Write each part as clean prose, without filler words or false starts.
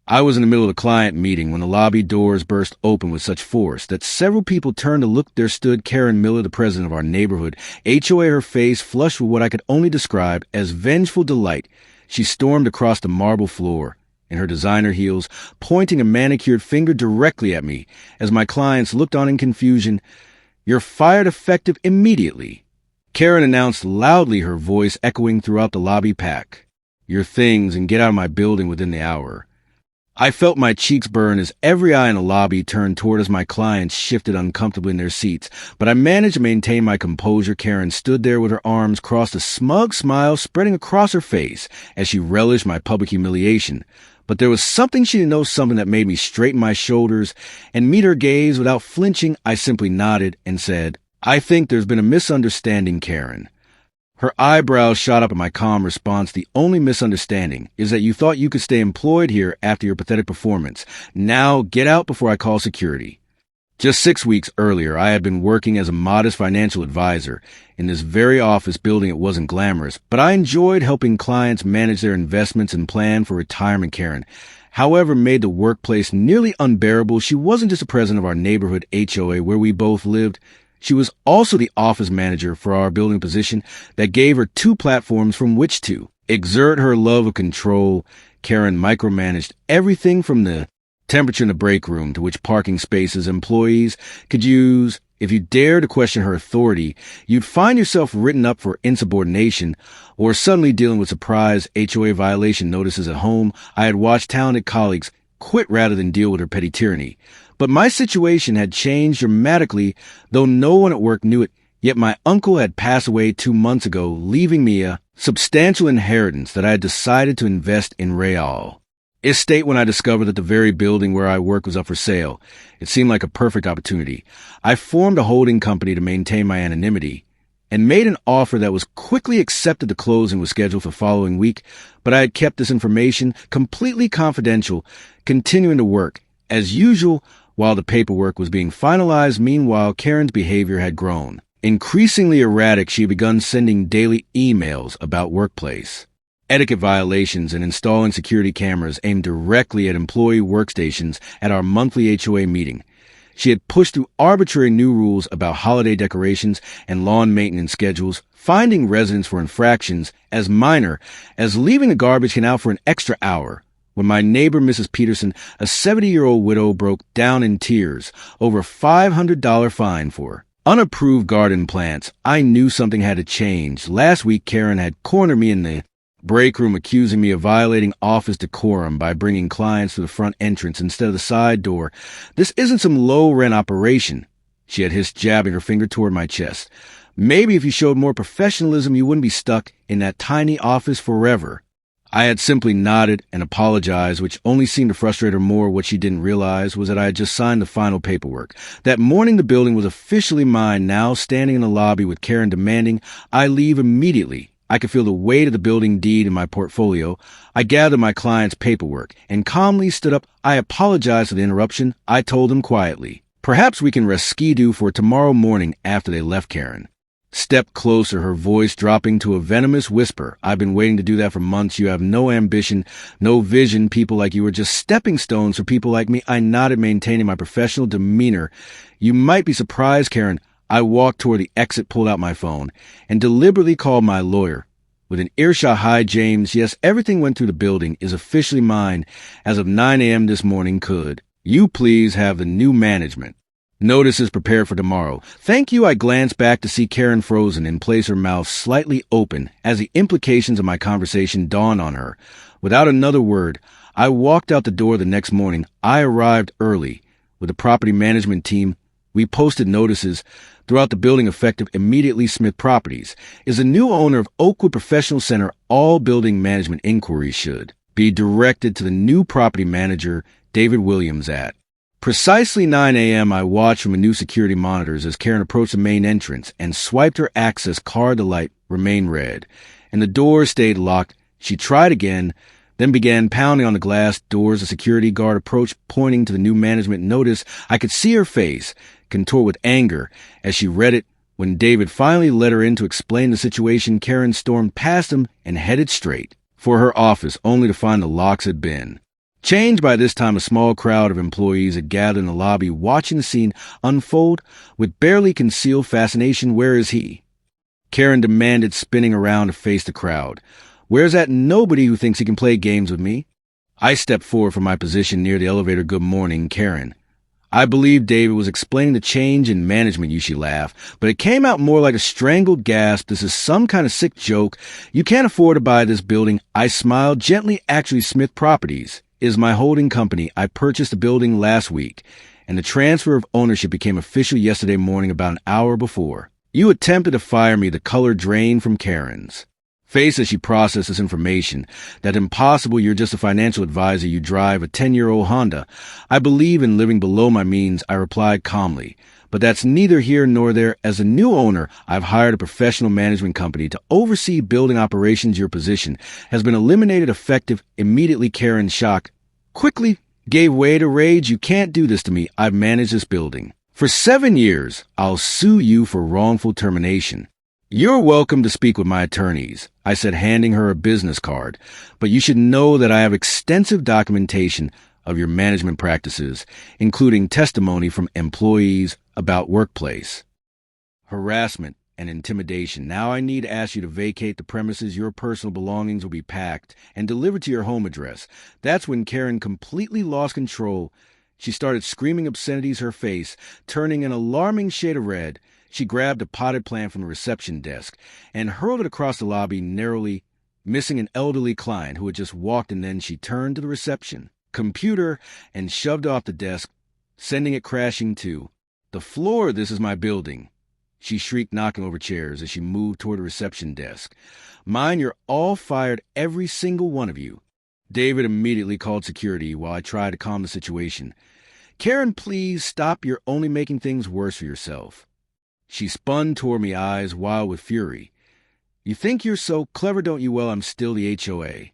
I was in the middle of a client meeting when the lobby doors burst open with such force that several people turned to look. There stood Karen Miller, the president of our neighborhood, HOA, her face flushed with what I could only describe as vengeful delight. She stormed across the marble floor in her designer heels, pointing a manicured finger directly at me as my clients looked on in confusion. "You're fired effective immediately," Karen announced loudly, her voice echoing throughout the lobby. "Pack your things and get out of my building within the hour." I felt my cheeks burn as every eye in the lobby turned toward as my clients shifted uncomfortably in their seats, but I managed to maintain my composure. Karen stood there with her arms crossed, a smug smile spreading across her face as she relished my public humiliation. But there was something she didn't know, something that made me straighten my shoulders and meet her gaze without flinching. I simply nodded and said, "I think there's been a misunderstanding, Karen." Her eyebrows shot up at my calm response. "The only misunderstanding is that you thought you could stay employed here after your pathetic performance. Now get out before I call security." Just 6 weeks earlier, I had been working as a modest financial advisor in this very office building. It wasn't glamorous, but I enjoyed helping clients manage their investments and plan for retirement. Karen, however, made the workplace nearly unbearable. She wasn't just the president of our neighborhood HOA where we both lived. She was also the office manager for our building position that gave her 2 platforms from which to exert her love of control. Karen micromanaged everything from the temperature in the break room to which parking spaces employees could use. If you dare to question her authority, you'd find yourself written up for insubordination or suddenly dealing with surprise HOA violation notices at home. I had watched talented colleagues quit rather than deal with her petty tyranny. But my situation had changed dramatically, though no one at work knew it. Yet my uncle had passed away 2 months ago, leaving me a substantial inheritance that I had decided to invest in real estate. When I discovered that the very building where I work was up for sale, it seemed like a perfect opportunity. I formed a holding company to maintain my anonymity and made an offer that was quickly accepted. The closing was scheduled for the following week, but I had kept this information completely confidential, continuing to work as usual while the paperwork was being finalized. Meanwhile, Karen's behavior had grown increasingly erratic. She had begun sending daily emails about workplace etiquette violations and installing security cameras aimed directly at employee workstations. At our monthly HOA meeting, she had pushed through arbitrary new rules about holiday decorations and lawn maintenance schedules, finding residents for infractions as minor as leaving the garbage can out for an extra hour. When my neighbor, Mrs. Peterson, a 70-year-old widow, broke down in tears over a $500 fine for unapproved garden plants, I knew something had to change. Last week, Karen had cornered me in the break room, accusing me of violating office decorum by bringing clients to the front entrance instead of the side door. "This isn't some low-rent operation," she had hissed, jabbing her finger toward my chest. "Maybe if you showed more professionalism, you wouldn't be stuck in that tiny office forever." I had simply nodded and apologized, which only seemed to frustrate her more. What she didn't realize was that I had just signed the final paperwork. That morning, the building was officially mine. Now, standing in the lobby with Karen demanding I leave immediately, I could feel the weight of the building deed in my portfolio. I gathered my client's paperwork and calmly stood up. I apologized for the interruption. I told them quietly, "Perhaps we can rest skidoo for tomorrow morning." After they left, Karen stepped closer, her voice dropping to a venomous whisper. "I've been waiting to do that for months. You have no ambition, no vision. People like you are just stepping stones for people like me." I nodded, maintaining my professional demeanor. "You might be surprised, Karen." I walked toward the exit, pulled out my phone, and deliberately called my lawyer. With an earshot, "Hi, James. Yes, everything went through the building. Is officially mine as of 9 a.m. this morning. Could you please have the new management notices prepared for tomorrow?" "Thank you." I glanced back to see Karen frozen in place, her mouth slightly open as the implications of my conversation dawned on her. Without another word, I walked out the door. The next morning, I arrived early with the property management team. We posted notices throughout the building effective immediately. Smith Properties is the new owner of Oakwood Professional Center. All building management inquiries should be directed to the new property manager, David Williams, at precisely 9 a.m. I watched from a new security monitors as Karen approached the main entrance and swiped her access card. The light remained red, and the door stayed locked. She tried again, then began pounding on the glass doors. A security guard approached, pointing to the new management notice. I could see her face contort with anger as she read it. When David finally let her in to explain the situation, Karen stormed past him and headed straight for her office, only to find the locks had been Changed by this time, a small crowd of employees had gathered in the lobby watching the scene unfold with barely concealed fascination. Where is he? Karen demanded, spinning around to face the crowd. Where's that nobody who thinks he can play games with me? I stepped forward from my position near the elevator. Good morning, Karen. I believe David was explaining the change in management, she laughed, but it came out more like a strangled gasp. This is some kind of sick joke. You can't afford to buy this building. I smiled gently. Actually, Smith Properties is my holding company. I purchased the building last week, and the transfer of ownership became official yesterday morning about an hour before. You attempted to fire me. The color drained from Karen's face as she processed this information. That impossible. You're just a financial advisor. You drive a 10-year-old Honda. I believe in living below my means, I replied calmly. But that's neither here nor there. As a new owner, I've hired a professional management company to oversee building operations. Your position has been eliminated effective immediately. Karen, shocked, quickly gave way to rage. You can't do this to me. I've managed this building for 7 years. I'll sue you for wrongful termination. You're welcome to speak with my attorneys, I said, handing her a business card. But you should know that I have extensive documentation of your management practices, including testimony from employees about workplace harassment and intimidation. Now I need to ask you to vacate the premises. Your personal belongings will be packed and delivered to your home address. That's when Karen completely lost control. She started screaming obscenities, her face turning an alarming shade of red. She grabbed a potted plant from the reception desk and hurled it across the lobby, narrowly missing an elderly client who had just walked, and then she turned to the reception computer and shoved off the desk, sending it crashing to the floor. This is my building, she shrieked, knocking over chairs as she moved toward the reception desk. Mine, you're all fired, every single one of you. David immediately called security while I tried to calm the situation. Karen, please stop. You're only making things worse for yourself. She spun toward me, eyes wild with fury. You think you're so clever, don't you? Well, I'm still the HOA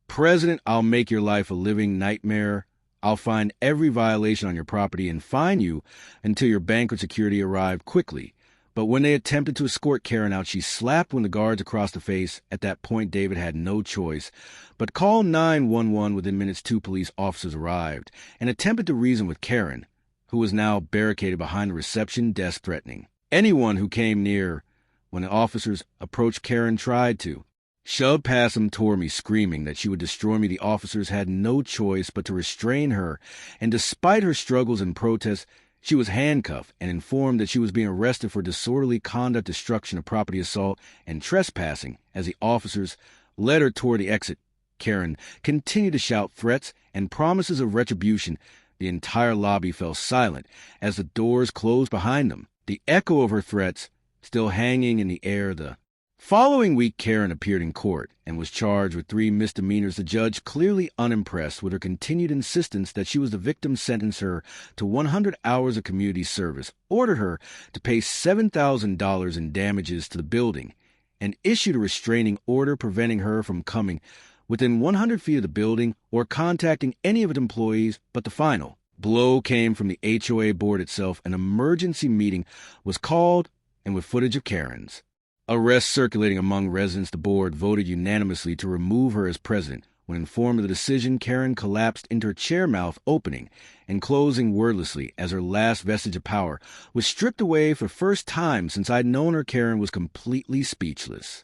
president. I'll make your life a living nightmare. I'll find every violation on your property and fine you until your bank or security arrive quickly. But when they attempted to escort Karen out, she slapped one of the guards across the face. At that point, David had no choice but call 911. Within minutes, 2 police officers arrived and attempted to reason with Karen, who was now barricaded behind the reception desk, threatening anyone who came near. When the officers approached, Karen tried to shove past them toward me, screaming that she would destroy me. The officers had no choice but to restrain her, and despite her struggles and protests, she was handcuffed and informed that she was being arrested for disorderly conduct, destruction of property, assault, and trespassing. As the officers led her toward the exit, Karen continued to shout threats and promises of retribution. The entire lobby fell silent as the doors closed behind them, the echo of her threats still hanging in the air. The following week, Karen appeared in court and was charged with 3 misdemeanors. The judge, clearly unimpressed with her continued insistence that she was the victim, sentenced her to 100 hours of community service, ordered her to pay $7,000 in damages to the building, and issued a restraining order preventing her from coming within 100 feet of the building or contacting any of its employees. But the final blow came from the HOA board itself. An emergency meeting was called, and with footage of Karen's arrest circulating among residents, the board voted unanimously to remove her as president. When informed of the decision, Karen collapsed into her chair, mouth opening and closing wordlessly as her last vestige of power was stripped away. For the first time since I'd known her, Karen was completely speechless.